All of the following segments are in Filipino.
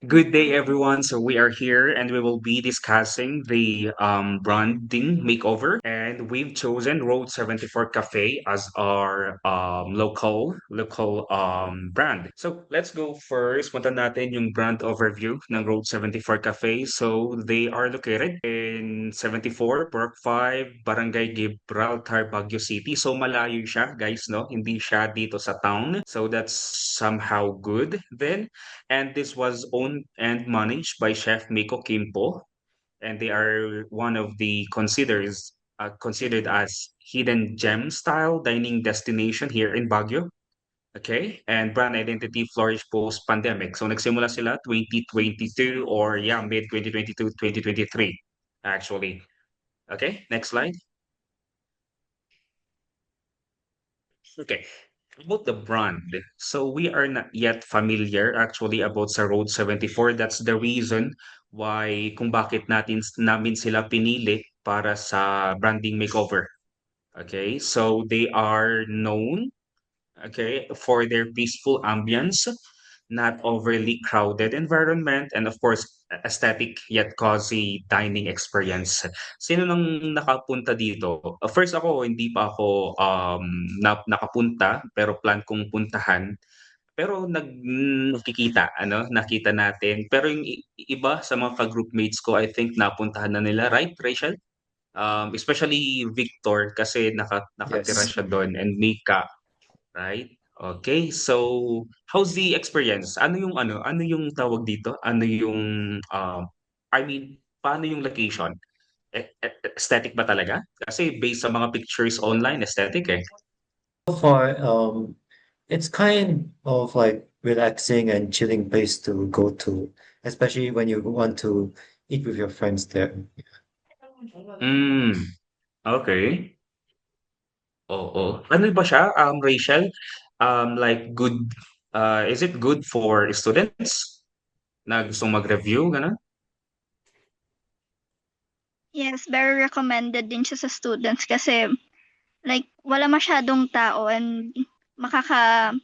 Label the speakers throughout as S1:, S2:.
S1: Good day, everyone. So we are here and we will be discussing the branding makeover. And we've chosen Road 74 Cafe as our local brand. So let's go first. Punta natin yung brand overview ng Road 74 Cafe. So they are located in 74, Park 5, Barangay Gibraltar, Baguio City. So malayo siya, guys, no? Hindi siya dito sa town. So that's somehow good. Then and this was owned and managed by Chef Miko Kimpo, and they are one of the considered as hidden gem style dining destination here in Baguio. Okay, and brand identity flourished post pandemic. So nagsimula sila 2022 or yeah, mid 2022, 2023 actually. Okay, next slide. Okay. About the brand, so we are not yet familiar actually about sa Road 74. That's the reason why kung bakit namin sila pinili para sa branding makeover. Okay, so they are known, okay, for their peaceful ambience, not overly crowded environment, and of course, aesthetic yet cozy dining experience. Sino nang nakapunta dito? First ako, hindi pa ako nakapunta, pero plan kong puntahan. Pero nakikita, nakita natin. Pero yung iba sa mga ka-groupmates ko, I think napuntahan na nila, right, Rachel? Especially Victor kasi nakatira
S2: Yes.
S1: siya doon and Mika. Right? Okay. So, how's the experience? Ano yung tawag dito? I mean, paano yung location? Aesthetic ba talaga? Kasi based sa mga pictures online, aesthetic eh.
S2: So far, it's kind of like relaxing and chilling place to go to, especially when you want to eat with your friends there.
S1: Hmm, okay. Oo. Ano ba siya, Rachel? Like is it good for students na gustong mag-review, gano'n?
S3: Yes, very recommended din siya sa students kasi like wala masyadong tao and tawag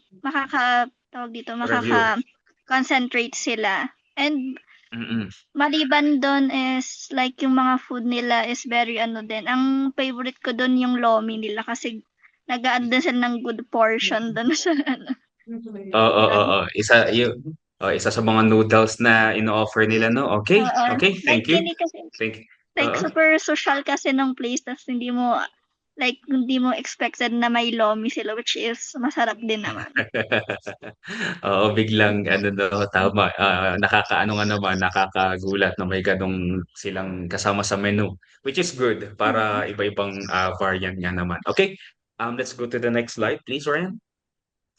S3: dito,
S1: Review.
S3: makaka-concentrate sila. And
S1: Mm.
S3: maliban dun is like yung mga food nila is very ano din. Ang favorite ko dun yung lomi nila kasi nag-a-add din sila ng good portion dun sa ano.
S1: Oo, oo. Isa sa mga noodles na ino-offer nila 'no? Okay,
S3: Oo.
S1: okay,
S3: Like
S1: thank you.
S3: hindi kasi
S1: Thank
S3: like
S1: oo.
S3: super social kasi ng place tas hindi mo expected na may lomi sila which is masarap din naman.
S1: Oo, biglang ano 'no, tama, nakakaano nga naman, nakakagulat na may gano'ng silang kasama sa menu, which is good
S3: Oo.
S1: para iba-ibang, variant nga naman. Okay, let's go to the next slide please, Ryan.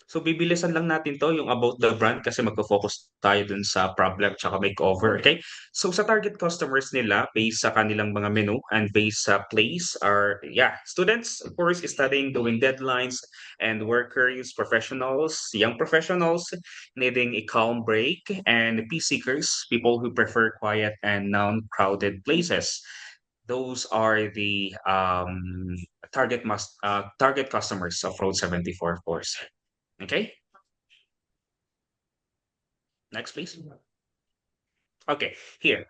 S1: So bibilisan lang natin 'to, yung about the brand kasi magfo-focus tayo dun sa problem tsaka makeover, okay? So sa target customers nila based sa kanilang mga menu and based sa place are, yeah, students, of course, studying, doing deadlines, and workers, professionals, young professionals needing a calm break, and peace seekers, people who prefer quiet and non-crowded places. Those are the target customers of Road 74, of course. Okay, next please. Okay, here.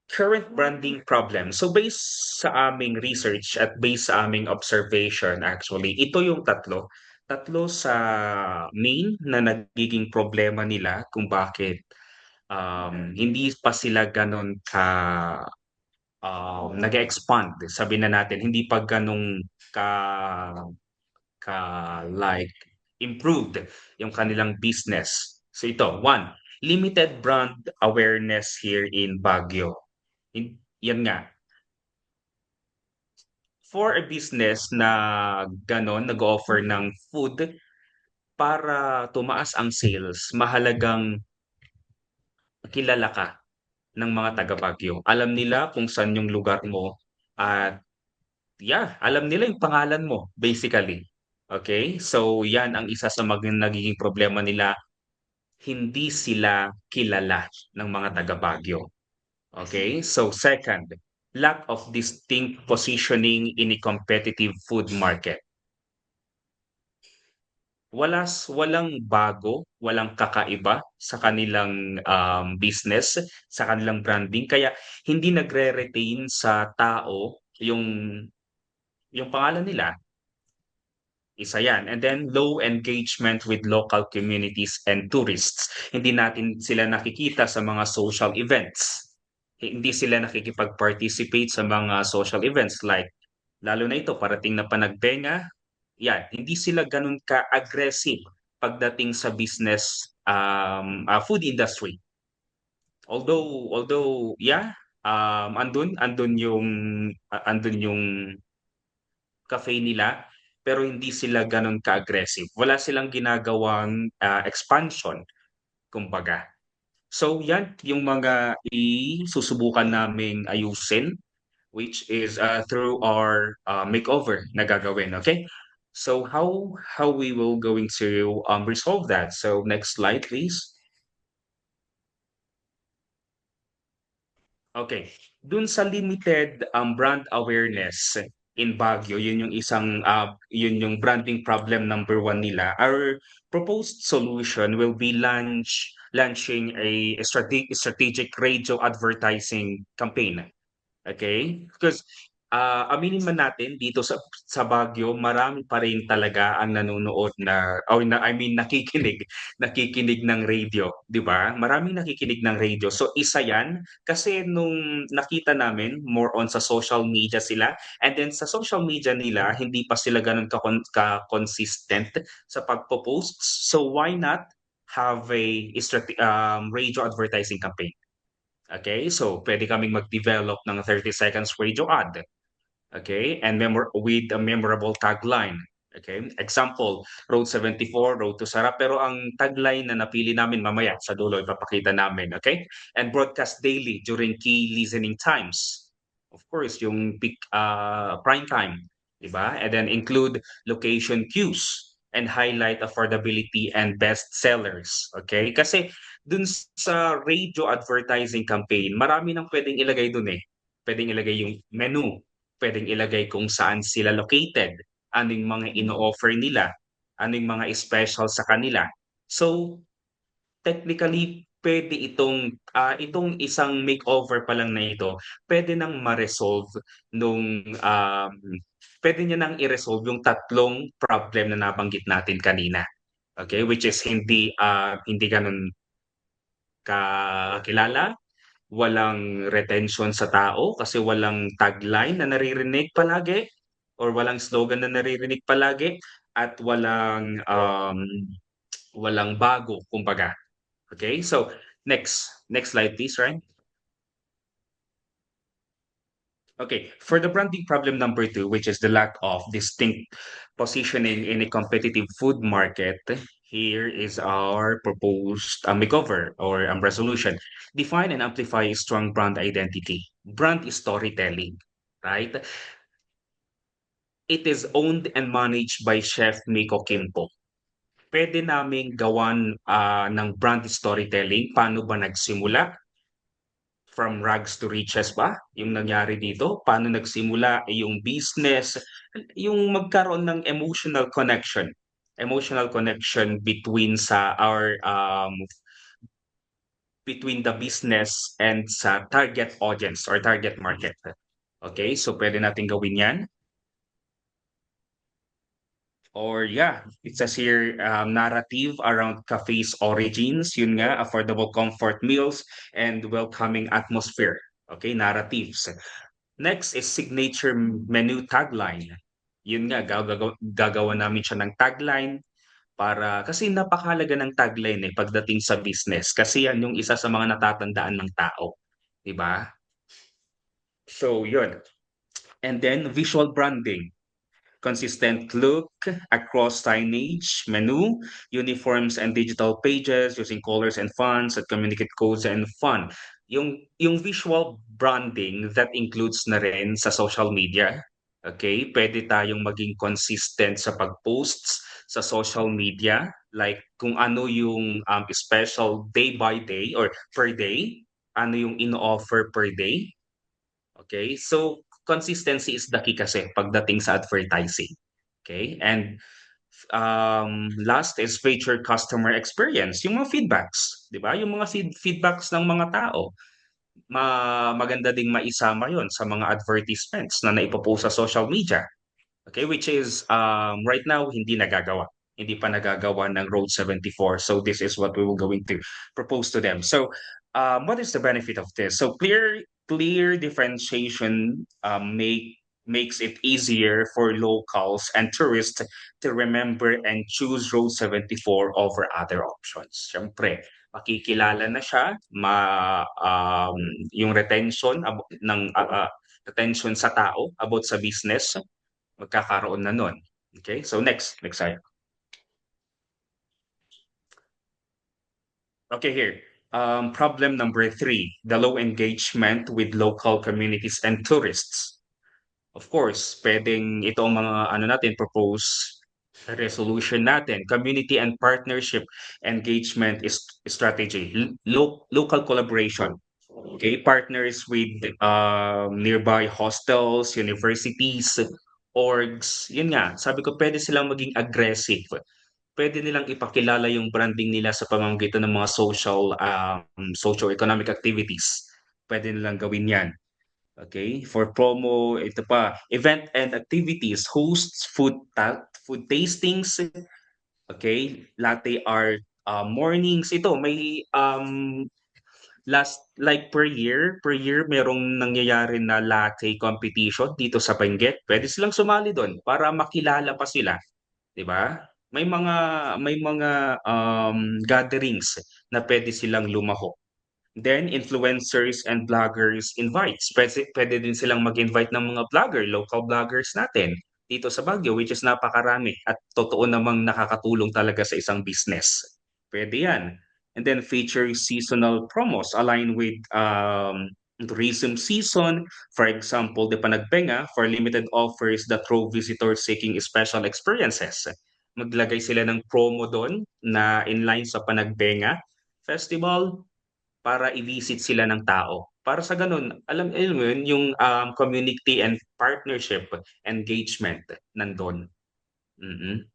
S1: Current branding problem. So based sa aming research at based sa aming observation actually, ito yung tatlo. Tatlo sa main na nagiging problema nila kung bakit hindi pa sila ganun nag-expand. Sabi na natin, hindi pa ganun ka like improved yung kanilang business. So ito, one, limited brand awareness here in Baguio. Yan nga, for a business na gano'n, nag-o-offer ng food, para tumaas ang sales, mahalagang kilala ka ng mga taga Baguio. Alam nila kung saan yung lugar mo at yeah, alam nila yung pangalan mo basically. Okay? So yan ang isa sa nagiging problema nila, hindi sila kilala ng mga taga Baguio. Okay? So second, lack of distinct positioning in a competitive food market. walang bago, walang kakaiba sa kanilang, business, sa kanilang branding kaya hindi nagre-retain sa tao yung pangalan nila, isa yan. And then low engagement with local communities and tourists. Hindi natin sila nakikita sa mga social events. Hindi sila nakikipag-participate sa mga social events like lalo na ito parating na Panagbenga, yan, hindi sila gano'n ka-aggressive pagdating sa business, food industry. Although yeah, andun yung cafe nila, pero hindi sila gano'n ka-aggressive. Wala silang ginagawang, expansion kumbaga. So yan yung mga susubukan naming ayusin which is, through our, makeover na gagawin, okay? So how we will going to, resolve that? So next slide please. Okay, dun sa limited, brand awareness in Baguio, yun yung branding problem number one nila. Our proposed solution will be launching a strategic radio advertising campaign. Okay, because aminin man natin dito sa Baguio marami pa rin talaga ang nanonood na or na I mean nakikinig ng radio, 'di ba? Maraming nakikinig ng radio. So isa 'yan kasi nung nakita namin more on sa social media sila and then sa social media nila hindi pa sila gano'n ka-consistent sa pagpo-posts. So why not have a radio advertising campaign? Okay, so pwede kaming mag-develop ng 30 seconds radio ad. Okay, and with a memorable tagline. Okay, example, Road 74, Road to Sarap. Pero ang tagline na napili namin mamaya sa dulo, ipapakita namin. Okay, and broadcast daily during key listening times. Of course, yung peak prime time, di ba? And then include location cues and highlight affordability and best sellers. Okay, kasi dun sa radio advertising campaign, marami nang pwedeng ilagay dun eh. Pwedeng ilagay yung menu, pwedeng ilagay kung saan sila located, ano yung mga ino-offer nila, ano yung mga special sa kanila. So, technically, pwede itong isang makeover pa lang na ito, pwede nang ma-resolve nung, pwede niya nang i-resolve yung tatlong problem na nabanggit natin kanina. Okay, which is hindi gano'n kakilala, walang retention sa tao kasi walang tagline na naririnig palagi or walang slogan na naririnig palagi at walang bago kumbaga. Okay? So, next slide please, Ryan. Okay, for the branding problem number two, which is the lack of distinct positioning in a competitive food market, here is our proposed makeover or resolution. Define and amplify a strong brand identity. Brand is storytelling, right? It is owned and managed by Chef Miko Kimpo. Pwede naming gawan ng brand storytelling. Paano ba nagsimula? From rags to riches ba yung nangyari dito? Paano nagsimula yung business, yung magkaroon ng emotional connection between the business and sa target audience or target market. Okay, so pwede natin gawin yan. Or yeah, it says here, narrative around cafe's origins, yun nga, affordable comfort meals and welcoming atmosphere. Okay, narratives. Next is signature menu tagline. Yun nga, gagawa namin siya ng tagline para kasi napakahalaga ng tagline eh pagdating sa business kasi yan yung isa sa mga natatandaan ng tao, 'di ba? So, yun. And then visual branding. Consistent look across signage, menu, uniforms, and digital pages using colors and fonts that communicate codes and fun. Yung visual branding that includes na rin sa social media. Okay, pwede tayong maging consistent sa pag-posts sa social media, like kung ano yung special day by day or per day, ano yung ino-offer per day. Okay, so consistency is the key kasi pagdating sa advertising. Okay, and Last is feature customer experience, yung mga feedbacks, 'di ba? Yung mga feedbacks ng mga tao. Maganda ding maisama 'yon sa mga advertisements na naipo-post sa social media. Okay, which is right now hindi nagagawa. Hindi pa nagagawa ng Road 74. So this is what we will going to propose to them. So what is the benefit of this? So clear differentiation makes it easier for locals and tourists to remember and choose Road 74 over other options. Siyempre, makikilala na siya, yung retention retention sa tao about sa business magkakaroon na nun. Okay, so next slide. Okay, here. Problem number 3, the low engagement with local communities and tourists. Of course, pwedeng ito ang mga natin propose resolution natin. Community and partnership engagement is strategy. Local collaboration. Okay, partners with nearby hostels, universities, orgs. Yun nga, sabi ko pwede silang maging aggressive. Pwede nilang ipakilala yung branding nila sa pamamagitan ng mga socio-economic activities. Pwede nilang gawin yan. Okay, for promo, ito pa, event and activities, hosts, food tastings, okay, latte art, mornings, ito may per year merong nangyayari na latte competition dito sa Benguet. Pwede silang sumali doon para makilala pa sila, 'di ba? May mga gatherings na pwede silang lumahok. Then influencers and bloggers invites. Pwede din silang mag-invite ng mga local bloggers natin dito sa Baguio, which is napakarami at totoo namang nakakatulong talaga sa isang business. Pwede yan. And then feature seasonal promos align with tourism season. For example, the Panagbenga for limited offers that draw visitors seeking special experiences. Maglagay sila ng promo doon na inline sa Panagbenga Festival para i-visit sila ng tao. Para sa ganun, alam mo yun, yung community and partnership engagement nandun. Mhm.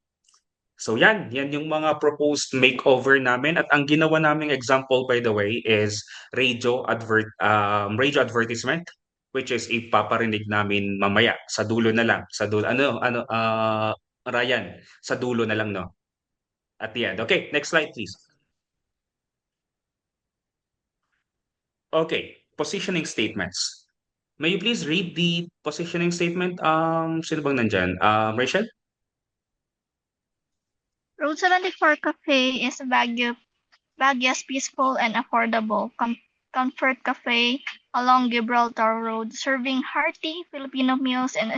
S1: So yan yung mga proposed makeover namin at ang ginawa naming example by the way is radio advertisement which is ipaparinig namin mamaya sa dulo na lang. Sa dulo Ryan, sa dulo na lang no. At the end. Okay, next slide please. Okay, positioning statements. May you please read the positioning statement? Sino bang nandyan? Rachel?
S3: Road 74 Cafe is Baguio's peaceful and affordable comfort cafe along Gibraltar Road, serving hearty Filipino meals and a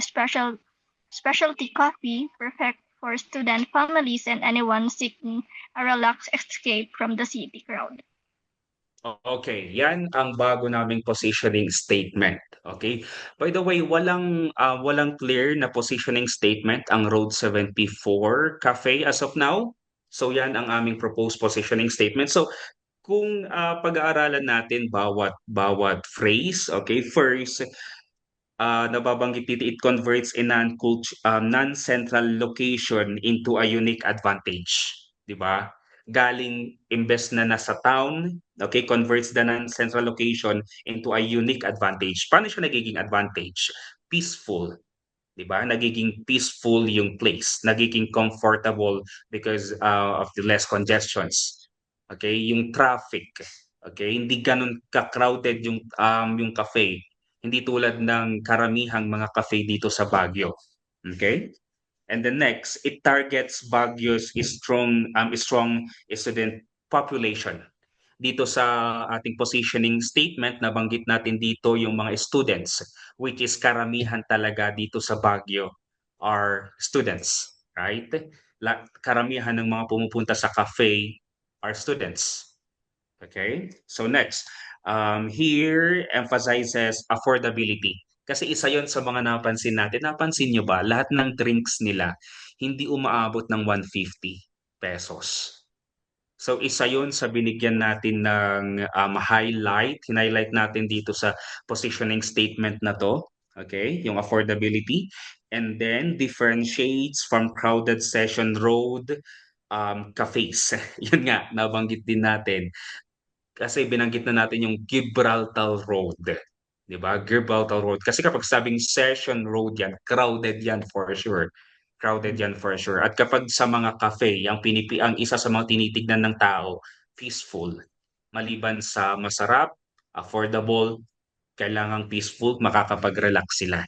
S3: specialty coffee, perfect for student families and anyone seeking a relaxed escape from the city crowd.
S1: Okay, yan ang bago naming positioning statement. Okay? By the way, walang clear na positioning statement ang Road 74 Cafe as of now. So yan ang aming proposed positioning statement. So kung pag-aaralan natin bawat phrase, okay? First, nababanggit dito, it converts a non-central location into a unique advantage. Di ba? Galing imbes na nasa town, okay, converts the non-central location into a unique advantage. Paano siya nagiging advantage? Peaceful. Di ba? Nagiging peaceful yung place. Nagiging comfortable because of the less congestions. Okay? Yung traffic. Okay? Hindi ganun ka-crowded yung cafe. Hindi tulad ng karamihang mga cafe dito sa Baguio. Okay? And the next, it targets Baguio's strong student population. Dito sa ating positioning statement, nabanggit natin dito yung mga students, which is karamihan talaga dito sa Baguio are students, right? Karamihan ng mga pumupunta sa cafe are students. Okay? So next, here emphasizes affordability. Kasi isa yon sa mga napansin natin. Napansin nyo ba, lahat ng drinks nila hindi umaabot ng 150 pesos. So isa yon sa binigyan natin ng highlight natin dito sa positioning statement na to. Okay? Yung affordability. and then differentiates from crowded Session Road cafes. Yun nga, nabanggit din natin. Kasi binanggit na natin yung Gibraltar Road. 'Di ba? Gibraltar Road. Kasi kapag sabing Session Road yan, crowded yan for sure. Crowded yan for sure. At kapag sa mga cafe, ang isa sa mga tinitignan ng tao, peaceful. Maliban sa masarap, affordable, kailangang peaceful, makakapag-relax sila.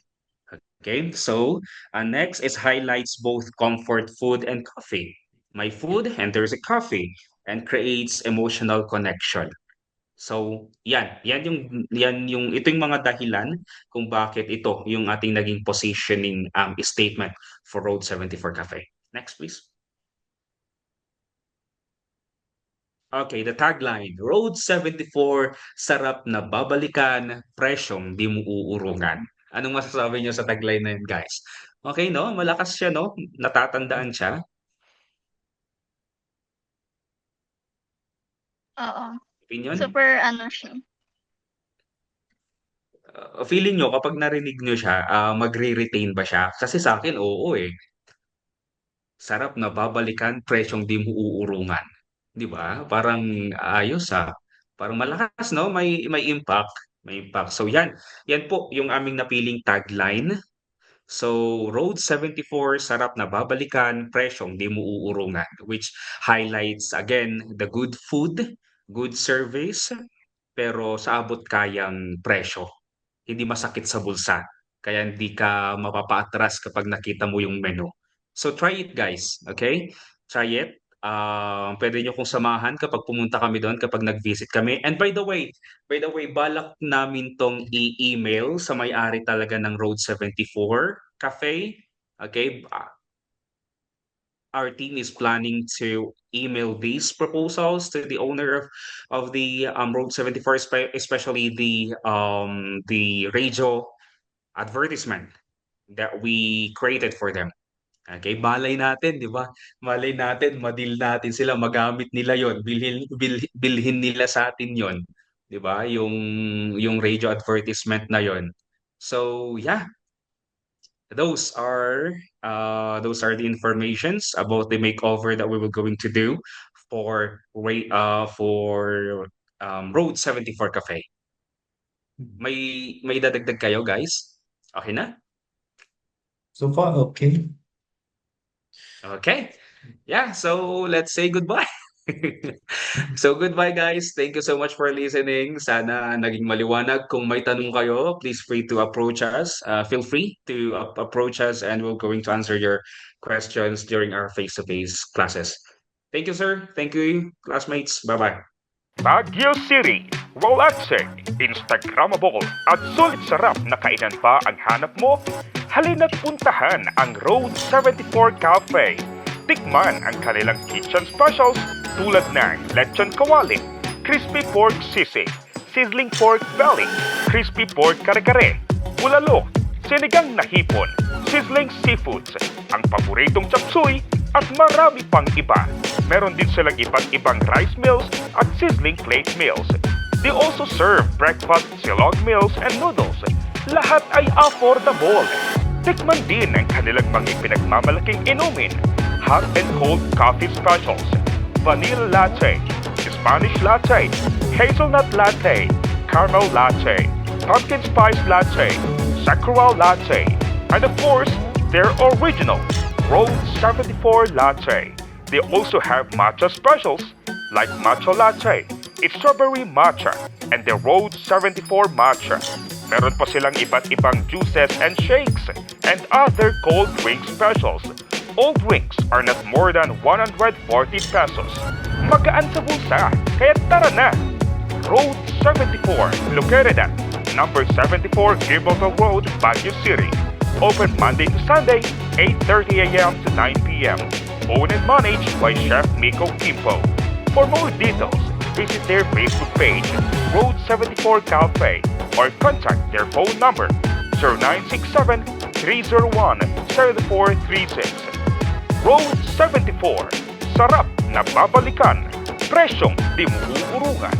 S1: Okay, so next is highlights both comfort food and coffee. My food enters a coffee and creates emotional connection. So, ito yung mga dahilan kung bakit ito yung ating naging positioning statement for Road 74 Cafe. Next, please. Okay, the tagline, Road 74, sarap na babalikan, presyong di mo uurungan. Anong masasabi niyo sa tagline na yun, guys? Okay, no? Malakas siya, no? Natatandaan siya.
S3: Oo.
S1: Opinion?
S3: Super ano siya.
S1: Feeling nyo, kapag narinig nyo siya, magre-retain ba siya? Kasi sa akin, oo eh. Sarap na babalikan, presyong di mo uurungan. 'Di ba? Parang ayos, parang malakas 'no, may impact, may impact. So 'yan po yung aming napiling tagline. So Road 74, sarap na babalikan, presyong di mo uurungan, which highlights again the good food, good service, pero sa abot kayang presyo. Hindi masakit sa bulsa, kaya hindi ka mapapaatras kapag nakita mo yung menu. So try it guys, okay? Try it. Pwede nyo kong samahan kapag pumunta kami doon, kapag nag-visit kami. And by the way, balak namin tong i-email sa may-ari talaga ng Road 74 Cafe. Okay? Our team is planning to email these proposals to the owner of the Road 74, especially the radio advertisement that we created for them. Okay, balay natin, 'di ba? Malay natin, madil natin sila, magamit nila 'yon, bilhin nila sa atin 'yon, 'di ba? Yung radio advertisement na 'yon. So, yeah, those are the informations about the makeover that we were going to do for Road 74 Cafe. May dadagdag kayo, guys? Okay na?
S2: So far, okay.
S1: Okay. Yeah, so let's say goodbye. So goodbye guys. Thank you so much for listening. Sana naging maliwanag. Kung may tanong kayo, please free to approach us. Feel free to approach us and we're going to answer your questions during our face-to-face classes. Thank you, sir. Thank you, classmates. Bye-bye.
S4: Baguio City, relaxing, Instagrammable at sulit sarap na kainan pa ang hanap mo? Halina't puntahan ang Road 74 Cafe. Tikman ang kanilang kitchen specials tulad ng lechon kawali, crispy pork sisig, sizzling pork belly, crispy pork kare-kare, bulalo, sinigang na hipon, sizzling seafoods, ang paboritong chapsuy, at marami pang iba. Meron din silang iba't ibang rice meals at sizzling plate meals. They also serve breakfast, silog meals, and noodles. Lahat ay affordable. Tikman din ang kanilang mga pinagmamalaking inumin. Hot and cold coffee specials. Vanilla latte, Spanish latte, hazelnut latte, caramel latte, pumpkin spice latte, sakura latte, and of course, their original Road 74 latte. They also have matcha specials like matcha latte, strawberry matcha, and the Road 74 matcha. Meron pa silang iba't ibang juices and shakes and other cold drink specials. All drinks are not more than 140 pesos. Magaan sa bulsa, kaya tara na! Road 74, located at number 74 Gibraltar Road, Baguio City. Open Monday to Sunday, 8:30 a.m. to 9 p.m. Owned and managed by Chef Miko Kimpo. For more details, visit their Facebook page, Road 74 Cafe, or contact their phone number, 0967-301-7436. Road 74, sarap na babalikan, presyong di mo uurungan.